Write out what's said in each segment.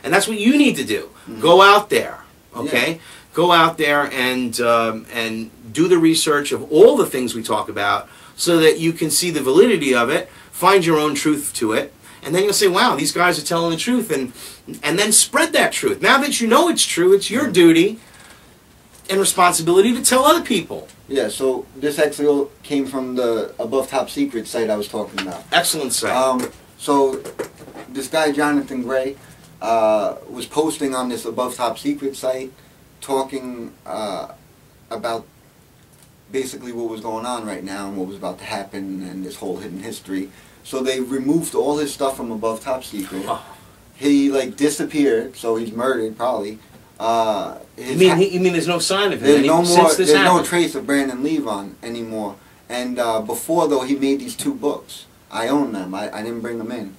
And that's what you need to do. Go out there, okay? Yeah. Go out there and do the research of all the things we talk about so that you can see the validity of it, find your own truth to it, and then you'll say, wow, these guys are telling the truth, and then spread that truth. Now that you know it's true, it's your duty and responsibility to tell other people. Yeah, so this actually came from the Above Top Secret site I was talking about. Excellent site. So this guy, Jonathan Gray, was posting on this Above Top Secret site talking about basically what was going on right now and what was about to happen and this whole hidden history. So they removed all his stuff from Above Top Secret. Oh. He like disappeared, so he's murdered probably. You mean there's no sign of him? There's no more. There's no trace of Brandon Levon anymore. And before though, he made these 2 books. I own them. I didn't bring them in.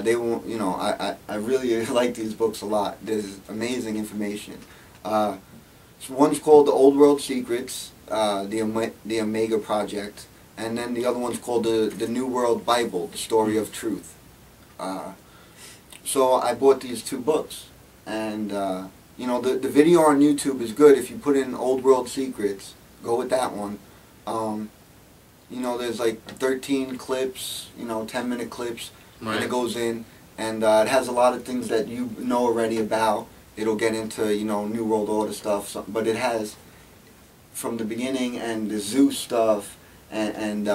They won't. You know, I really like these books a lot. There's amazing information. So one's called The Old World Secrets, the Omega Project, and then the other one's called the New World Bible, the Story of Truth. So I bought these 2 books, and you know, the video on YouTube is good. If you put in Old World Secrets, go with that one. You know, there's like 13 clips, you know, 10-minute clips, right. And it goes in, and it has a lot of things that you know already about. It'll get into, you know, New World Order stuff, but it has from the beginning and the Zeus stuff, and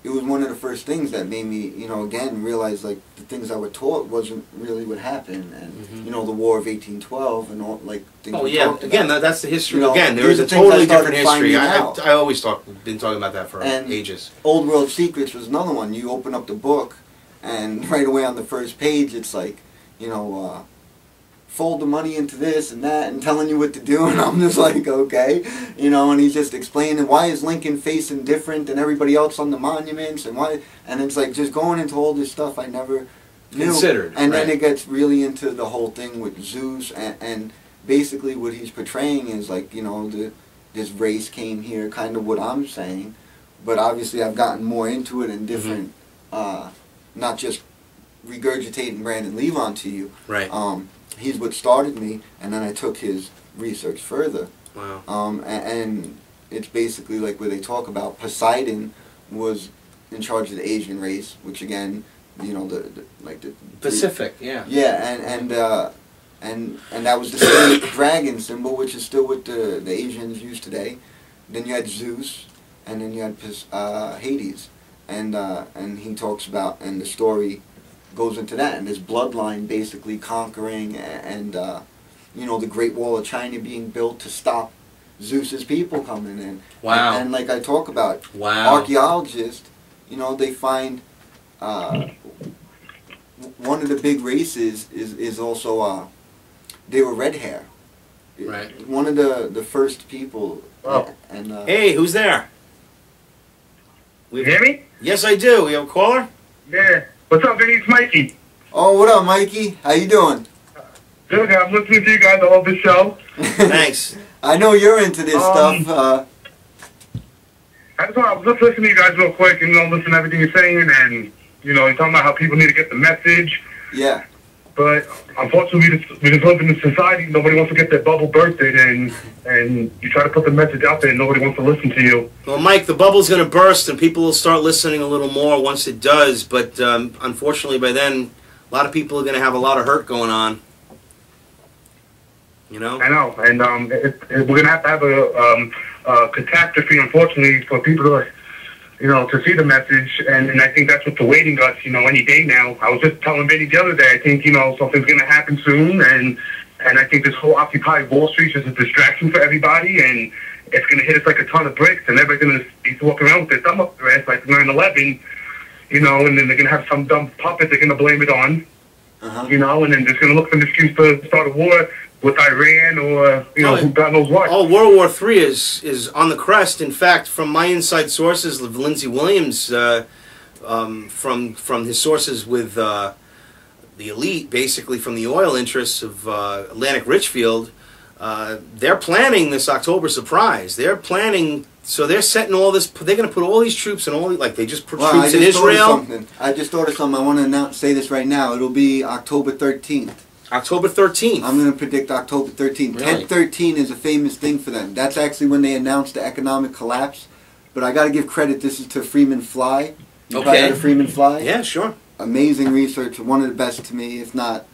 it was one of the first things that made me, you know, again realize like the things I were taught wasn't really what happened, and you know, the War of 1812 and all like things. Oh yeah, again that's the history. You know, again, there is a totally different history. I always been talking about that for ages. Old World Secrets was another one. You open up the book, and right away on the first page, it's like, you know, fold the money into this and that and telling you what to do, and I'm just like, okay, you know, and he's just explaining why is Lincoln facing different than everybody else on the monuments, and why, and it's like just going into all this stuff I never knew. Considered. And then it gets really into the whole thing with Zeus, and basically what he's portraying is like, you know, this race came here, kind of what I'm saying, but obviously I've gotten more into it and different, not just regurgitating Brandon Levon to you. Right. He's what started me, and then I took his research further. Wow. And it's basically like where they talk about Poseidon was in charge of the Asian race, which again, you know, the Pacific, yeah. Yeah, and that was the same dragon symbol, which is still what the Asians use today. Then you had Zeus, and then you had Hades, and he talks about, and the story goes into that, and this bloodline basically conquering, and you know, the Great Wall of China being built to stop Zeus's people coming in. Wow. And like I talk about, archaeologists, you know, they find one of the big races is also they were red hair. Right. One of the first people. Oh. And hey, who's there? You hear me? Yes, I do. We have a caller? Yeah. What's up, Vinny? It's Mikey. Oh, what up, Mikey? How you doing? Good. I'm listening to you guys. I love the show. Thanks. I know you're into this stuff. I was just listening to you guys real quick, and you know, listen to everything you're saying, and you know, you're talking about how people need to get the message. Yeah. But unfortunately, we just live in a society. Nobody wants to get their bubble bursted, and you try to put the message out there, and nobody wants to listen to you. Well, Mike, the bubble's going to burst, and people will start listening a little more once it does. But unfortunately, by then, a lot of people are going to have a lot of hurt going on. You know. I know, and we're going to have a catastrophe, unfortunately, for people to, you know, to see the message, and I think that's what's awaiting us, you know, any day now. I was just telling Vinny the other day, I think, you know, something's going to happen soon, and I think this whole Occupy Wall Street is a distraction for everybody, and it's going to hit us like a ton of bricks, and everybody's going to be walking around with their thumb up their ass like 9/11, you know, and then they're going to have some dumb puppet they're going to blame it on, you know, and then they're going to look for an excuse to start a war with Iran or, you know, God knows what. Oh, World War III is on the crest. In fact, from my inside sources, Lindsey Williams, from his sources with the elite, basically from the oil interests of Atlantic Richfield, they're planning this October surprise. They're planning, so they're setting all this, they're going to put all these troops in all, like they just put troops in Israel. I just thought of something. I want to say this right now. It'll be October 13th. October 13th. I'm going to predict October 13th. Really? 10/13 is a famous thing for them. That's actually when they announced the economic collapse. But I got to give credit. This is to Freeman Fly. You probably heard of Freeman Fly? Yeah, sure. Amazing research. One of the best to me, if not.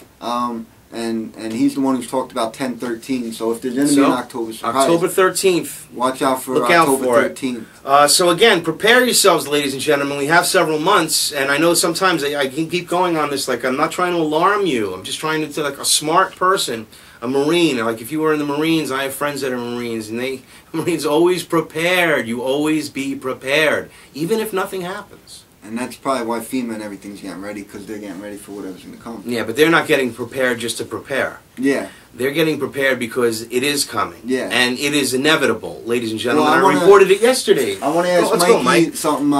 And he's the one who's talked about 10/13. So if there's going to be an October surprise, October 13th. watch out for Look out October for 13th. So again, prepare yourselves, ladies and gentlemen. We have several months, and I know sometimes I can keep going on this. Like, I'm not trying to alarm you. I'm just trying to, like a smart person, a Marine. Like, if you were in the Marines, I have friends that are Marines, and Marines always prepared. You always be prepared, even if nothing happens. And that's probably why FEMA and everything's getting ready, because they're getting ready for whatever's going to come. Yeah, but they're not getting prepared just to prepare. Yeah. They're getting prepared because it is coming. Yeah. And it is inevitable, ladies and gentlemen. Well, I reported it yesterday. I want to ask Mikey something.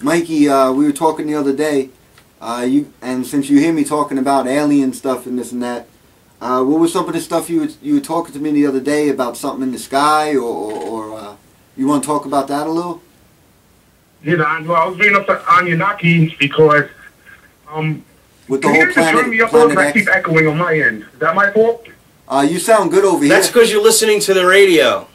Mikey, we were talking the other day, and since you hear me talking about alien stuff and this and that, what was some of the stuff you were talking to me the other day about something in the sky, or you want to talk about that a little? Yeah, well, I was bringing up the Anunnaki because with the whole planet I keep echoing on my end. Is that my fault? You sound good over here. That's because you're listening to the radio.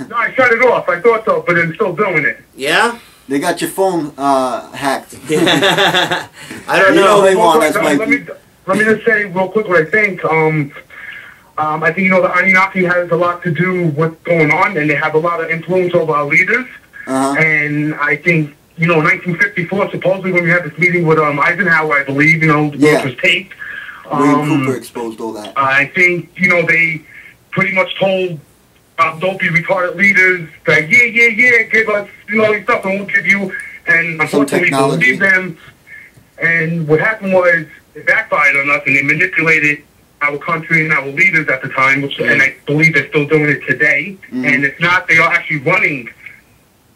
No, I shut it off. I thought so, but I'm still doing it. Yeah? They got your phone hacked. I don't know. They want us, let me just say real quick what I think. I think, the Anunnaki has a lot to do with what's going on, and they have a lot of influence over our leaders. And I think, in 1954, supposedly when we had this meeting with Eisenhower, I believe, which was taped. William Cooper exposed all that. I think, they pretty much told dopey, retarded leaders that, give us, these stuff and we'll give you, and unfortunately we believed them. And what happened was, it backfired on us, and they manipulated our country and our leaders at the time, and I believe they're still doing it today. And if not, they are actually running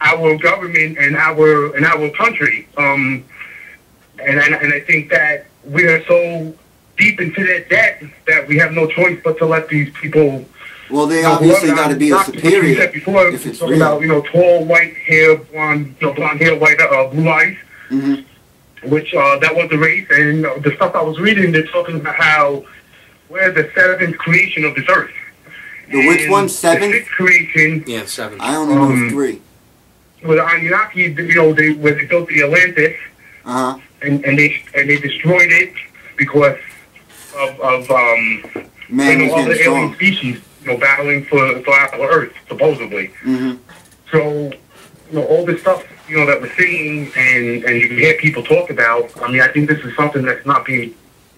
our government and our country, and I think that we are so deep into that debt that we have no choice but to let these people. Well, they obviously got to be a superior. Before, if it's talking real. about tall, white hair, blonde hair, white, blue eyes, which that was the race, and the stuff I was reading, they're talking about how we're the seventh creation of this earth. The which one? Seventh? The sixth creation. Yeah, seventh. I only know 3. With the Anunnaki, where they built the Atlantis, and they destroyed it because of Man all the alien species, battling for our Earth, supposedly. So, all this stuff, that we're seeing and you hear people talk about. I mean, I think this is something that's not being,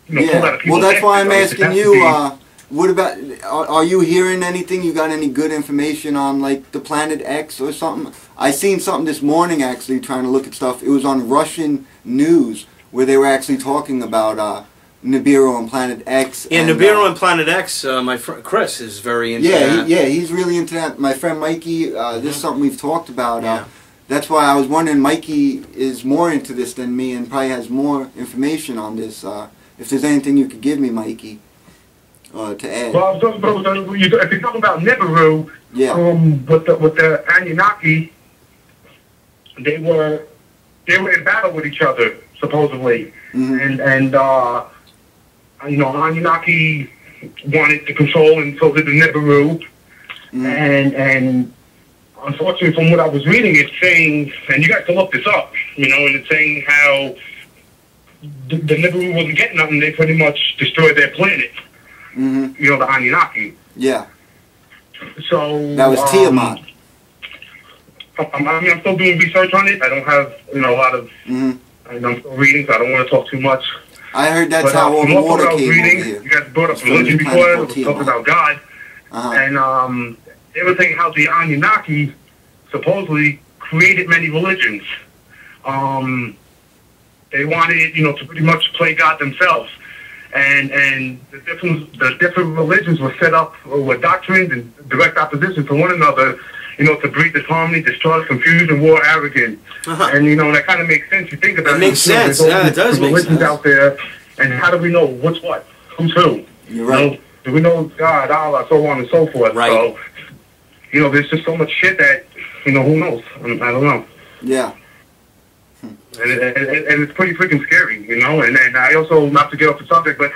pulled out of people's Well, that's why I'm heads. asking you. What about? Are you hearing anything? You got any good information on like the Planet X or something? I seen something this morning actually trying to look at stuff. It was on Russian news where they were actually talking about Nibiru and Planet X. Yeah, Nibiru and Planet X. My friend Chris is very into that. Yeah, he's really into that. My friend Mikey. This is something we've talked about. That's why I was wondering. Mikey is more into this than me and probably has more information on this. If there's anything you could give me, Mikey. To add. Well, if you're talking about Nibiru, with the Anunnaki, they were in battle with each other supposedly, and Anunnaki wanted to control, and so did the Nibiru, and unfortunately, from what I was reading, it's saying, and you guys can look this up, and it's saying how the Nibiru wasn't getting nothing; they pretty much destroyed their planet. The Anunnaki. Yeah. So that was Tiamat. I'm still doing research on it. I don't have a lot of. I'm still reading, so I don't want to talk too much. I heard that's how all the water came over here. You guys brought up religion before. We talked about God, and they were saying how the Anunnaki supposedly created many religions. They wanted, to pretty much play God themselves. And the different religions were set up with doctrines and direct opposition to one another, to breed disharmony, distrust, confusion, war, arrogance. And, that kind of makes sense. You think about it. It makes sense. Yeah, it does make sense. Religions out there, and how do we know what's what? Who's who? You're right. Do we know God, Allah, so on and so forth? Right. So, there's just so much shit that, who knows? I don't know. Yeah. And it's pretty freaking scary, And I also, not to get off the subject, but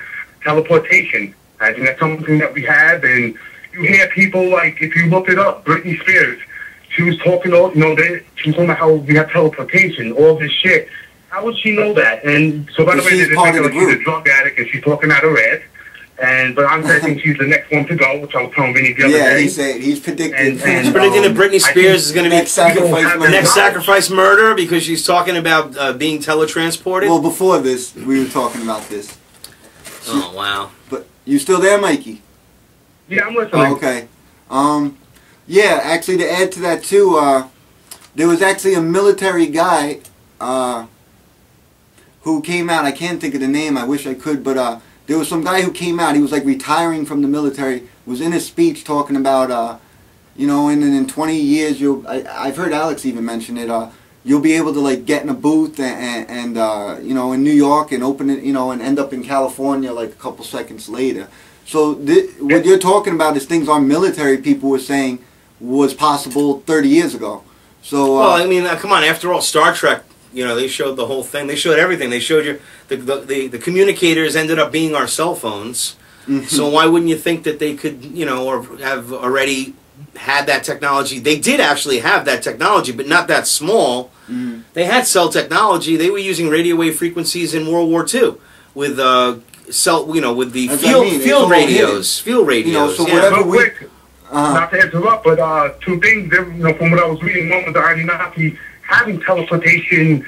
teleportation. I think that's something that we have, and you hear people like, if you look it up, Britney Spears, she was talking, she was talking about how we have teleportation, all this shit. How would she know that? And so, by the way, they're thinking like she's a drug addict and she's talking out her ass. But I'm thinking she's the next one to go, which I was telling Vinny the other day. Yeah, he's predicting. He's predicting that Britney Spears is going to be the next sacrifice murder because she's talking about being teletransported. Well, before this, we were talking about this. Oh, wow. But you still there, Mikey? Yeah, I'm listening. Oh, okay. Yeah, actually, to add to that, too, there was actually a military guy who came out. I can't think of the name. I wish I could, but there was some guy who came out. He was like retiring from the military. Was in his speech talking about, in 20 years, I've heard Alex even mention it. You'll be able to like get in a booth and in New York and open it, and end up in California like a couple seconds later. So what you're talking about is things our military people were saying was possible 30 years ago. So well, I mean, come on. After all, Star Trek. They showed the whole thing. They showed everything. They showed you the communicators ended up being our cell phones. Mm-hmm. So why wouldn't you think that they could, or have already had that technology? They did actually have that technology, but not that small. Mm-hmm. They had cell technology. They were using radio wave frequencies in World War II with with the field radios. Field radios. So whatever not to interrupt, but two things. From what I was reading, one was the Anunnaki having teleportation,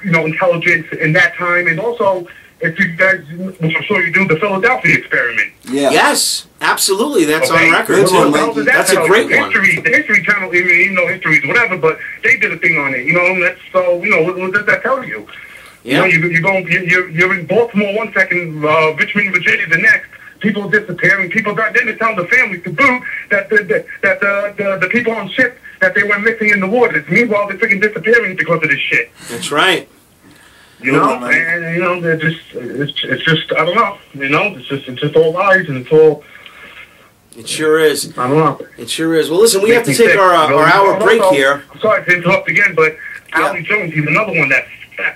intelligence in that time, and also, if you guys, which I'm sure you do, the Philadelphia experiment. Yeah. Yes, absolutely. That's on record too. That's a great one. The History Channel, even though history is whatever, but they did a thing on it. And that's so. What does that tell you? Yeah. You're in Baltimore one second, Richmond, Virginia the next. People disappearing. People died. Then they tell the families to boot that the people on ship that they went missing in the waters. Meanwhile, they're freaking disappearing because of this shit. That's right. They're just it's just I don't know. It's just all lies and it's all. It sure is. I don't know. It sure is. Well, listen, we have to take our hour break here. I'm sorry to interrupt again, but Ali Jones, he's another one that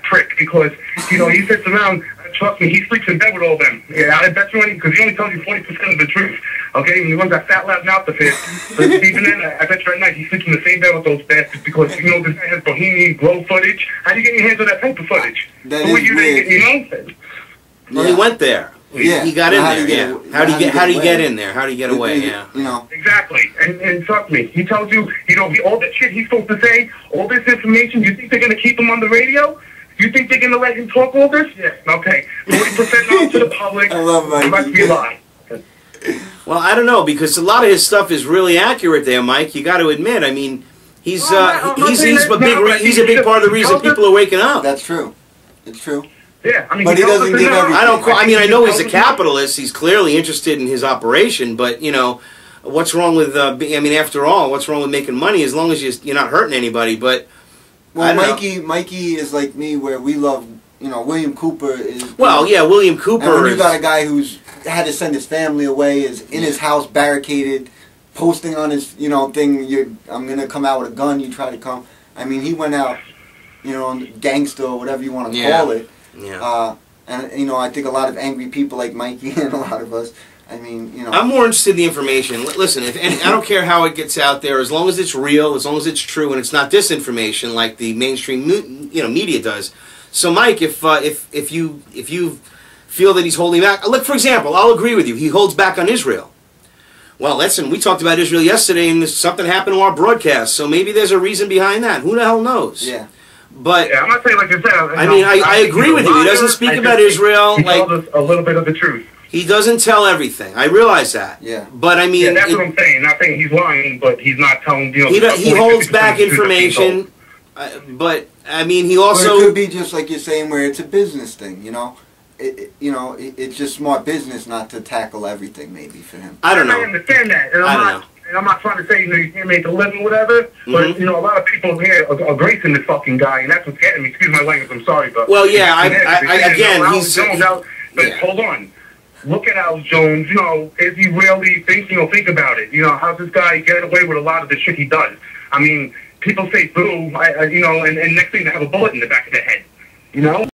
prick because he sits around. Trust me, he sleeps in bed with all them. Yeah, I bet you because he only tells you 40% of the truth. Okay, and he runs that fat lab mouth to fit. But even then, I bet you at night he sleeps in the same bed with those bastards because this guy has bohemian glow footage. How do you get your hands on that type of footage? That is weird. Well, he went there. Yeah, he got in there. Yeah. How do you get in there? How do you get away? Yeah. Exactly. And trust me, he tells you, all that shit he's supposed to say, all this information. You think they're gonna keep him on the radio? You think they're going to let him talk all this? Yeah. Okay. 40% out to the public. I love Mike. It must be a lie. Well, I don't know, because a lot of his stuff is really accurate there, Mike. You got to admit. I mean, he's a big part of the reason people are waking up. That's true. It's true. Yeah. I mean, but he doesn't give everything. I know he's a capitalist. He's clearly interested in his operation, but, what's wrong with, after all, what's wrong with making money as long as you're not hurting anybody, but... Well, Mikey is like me, where we love, William Cooper is... Well, yeah, William Cooper and when you got a guy who's had to send his family away, is in his house barricaded, posting on his, thing, I'm going to come out with a gun, you try to come. I mean, he went out, gangster or whatever you want to call it. Yeah. And, I think a lot of angry people like Mikey and a lot of us, I'm more interested in the information. Listen, I don't care how it gets out there, as long as it's real, as long as it's true, and it's not disinformation like the mainstream, media does. So, Mike, if you feel that he's holding back, look, for example, I'll agree with you. He holds back on Israel. Well, listen, we talked about Israel yesterday, and something happened to our broadcast. So maybe there's a reason behind that. Who the hell knows? Yeah. But I'm not saying like I said. I agree with you. He doesn't speak about Israel. He told us a little bit of the truth. He doesn't tell everything. I realize that. Yeah. But I mean, yeah, that's what I'm saying. Not saying he's lying, but he's not telling. He holds back information. But I mean, he also. But it could be just like you're saying, where it's a business thing. It's just smart business not to tackle everything. Maybe for him. I don't know. I understand that, and I'm not trying to say you can't make a living, whatever. But a lot of people here are gracing this fucking guy, and that's what's getting me. Excuse my language. I'm sorry, but well, yeah. He's. But hold on. Look at Alex Jones, is he really think about it? How's this guy get away with a lot of the shit he does? I mean, people say boo, and next thing they have a bullet in the back of their head,